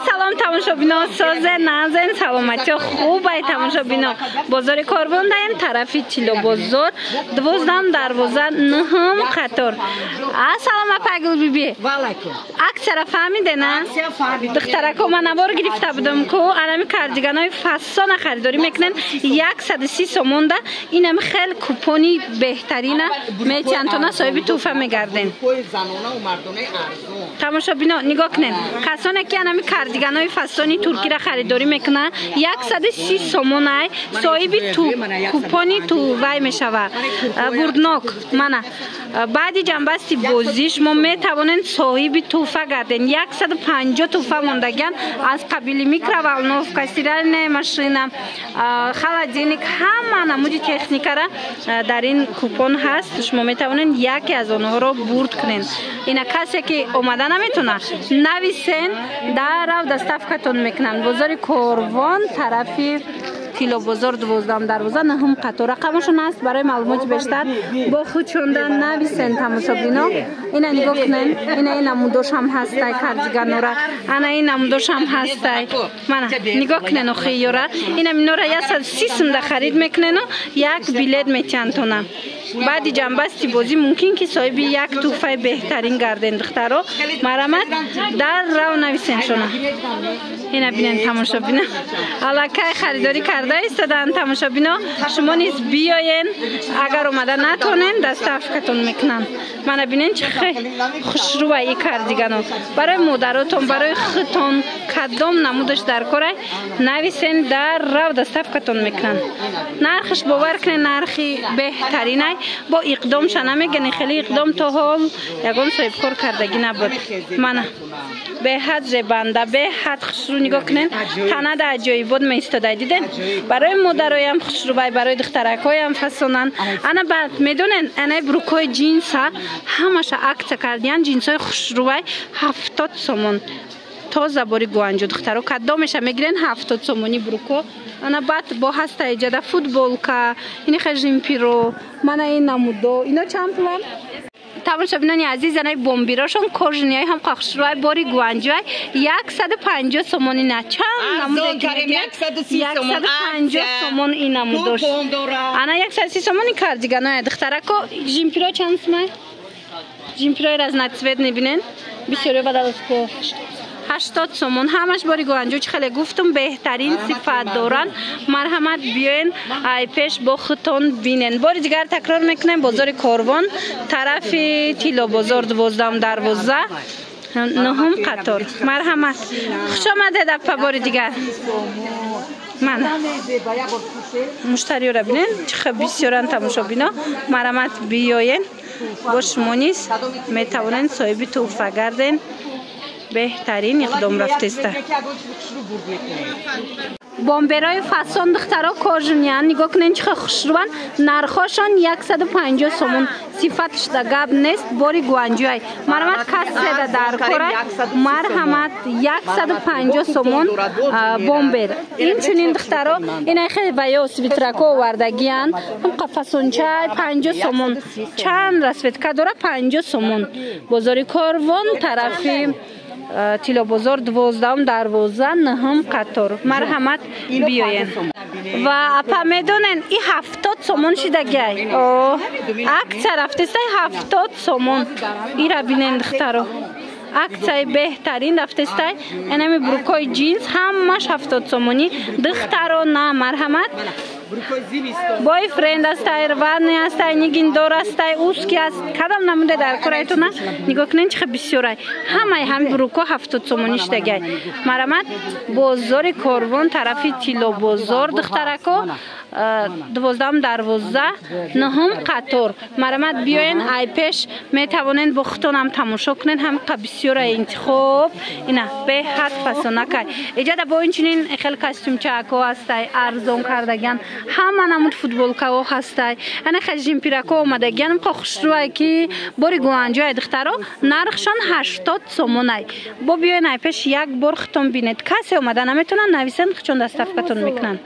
سلام تماشابینا، ساز نازن سلامتی خوب ای تماشابینا. بازار کاروان دایم طرفی تیلو بازار 12 دروازه نهم قطار. سلام اپاگل بیبی. والایکم. اکثر فهمیده نه؟ دخترکو من نوار گرفته بودم کو الان کاردیگانای فسان خریداری میکنن 130 سومون ده. اینم خیلی کوپونی بهترینه میچندتونه صاحب توفه میگردن. تماشابینا نگاه کنین کسانی که الان کاردیگانای فسانی ترکی را خریداری میکنن 130 سومون ای صاحب تو کوپونی تو وای میشوه بردناک منه. بعدی جنبستی بازیش ما میتوانیم صاحب توفه گردن 150 توفه موندگان از قبیل میکروالنوف کسیران ماشین خالدینیک همه نمودی تکنیک را در این کوپون هست. شما میتوانید یکی از آنها را برد کنین. اینا کسی که اومده نمیتونه نویسین در رو دستافکتون میکنن. بازار کاروان طرفی کیلو بازار 12 دروازه نهم قطار. رقمشون هست برای معلومات بیشتر با خود شوندن نویسین تماشابینا. اینا نگاه کنین این نمودش هم هستای کاردیگانورا انا این نمودش هم هستای من نگاه کنین و خیورا اینا منورا 130 سوم خرید میکنن و یک بلیت میچندونه. بعدی جنبستی بازی ممکن که صاحب یک توفه بهترین گردن دخترها مرامت در رو نویسین شونه. اینا بینن تماشابینا علاقه خریداری کرده ایستادن تماشابینا. شما نیز بیاین اگر اومده نتونین دستافکتون میکنن. من بینن چه خیلی خوشرویی کاردیگانو برای مادراتون برای خودتون کدام نمودش در کاره نویسین در رو دستافکتون میکنن. نرخش باور کنین نرخی بهترینه با اقدامش نمیگن خیلی اقدام تا حال یگان صاحب کار کردگی نبود. من به حد زبنده به حد خسرو نگاه کنین تنه در جایی بود میستاده دیدن برای مادرای هم خسرو برای دخترکای هم فسونن. انا بعد میدونن انا بروکوی جینس ها همش عکس کردین جینس های خسرو 70 سومون تازه باری گوانجو دخترو کدامش میگیرن 70 سومونی بروکو. انا بعد با هست ایجاد فوتبولکا این خجیم پیرو من این نمودو اینا چند پلان تماشابینان عزیز زنای بمبیراشون کورژنیای هم قاخشروای باری گوانجوی 150 سومونی نه چند نموده گیرگه 150 سومون این نمودوش انا 130 سومونی کاردیگانای دخترکو جیمپیرو چند سمه جیمپیروی را از نتسوید نبینن بسیاری بدل از که 80 سومون همش باری گوانجو خیلی گفتم بهترین صفات دارن. مرحمت بیاین ای پیش با خودتون بینن. باری دیگر تکرار میکنم بازار کاروان طرف تیلو بازار 12 دروازه نهم قطار. مرحمت خوش آمده دفعه باری دیگر من مشتری را بینن چه بسیارن تماشابینا. مرحمت بیاین با شما نیست میتوانن صاحب توفه گردن بهترین اقدام رفته است. بامبرای فسان دخترها کارجونیان نگاه کنین چه خوشروان نرخاشان 150 سومون صفتش دا گاب نیست باری گوانجوی مرحمت کسی در کاره مرحمت 150 سومون بامبر این چونین دخترها این خیلی ویا سویترکو وردگیان هم قفسون چای 50 سومون چند رسویت کدوره 50 سومون. بازاری کاروان طرفی تیلو بازار 12 دروازه نهم قطار. مرحمت بیاین و اپا میدونن این 70 سومون شدگی اکثر رفته است 70 سومون ای را بینن دخترو اکثر بهترین رفته است. اینمی بروکوی جینز همش 70 سومونی دخترو نه مرحمت بای فرند است ایروانی است نیگین دور است اوسکی است کدام نموده در کارایتون نگاه کنین چه بسیاره همه بروکو 70 سومونیش دیگه. مرحمت بازار کاروان طرفی تیلو بازار دخترکو 12 دروازه نهم قطار. مرحمت بیاین ای پیش میتوانین با خودتون هم تماشا کنین هم بسیاره انتخاب اینا به حد فسانه که ایجاد با این چنین خیلی کاستوم چاکو هستای ارزان کردگان همه نمود فوتبولکا هستای انا خجیم پیرکو اومدگان هم خوشروای که باری گوانجوی دخترها نرخشان 80 سومونای با بیاین ای پیش یک بار خودتون بینید کسی اومده نمیتونن نویسن چون دستافکتون میکنن.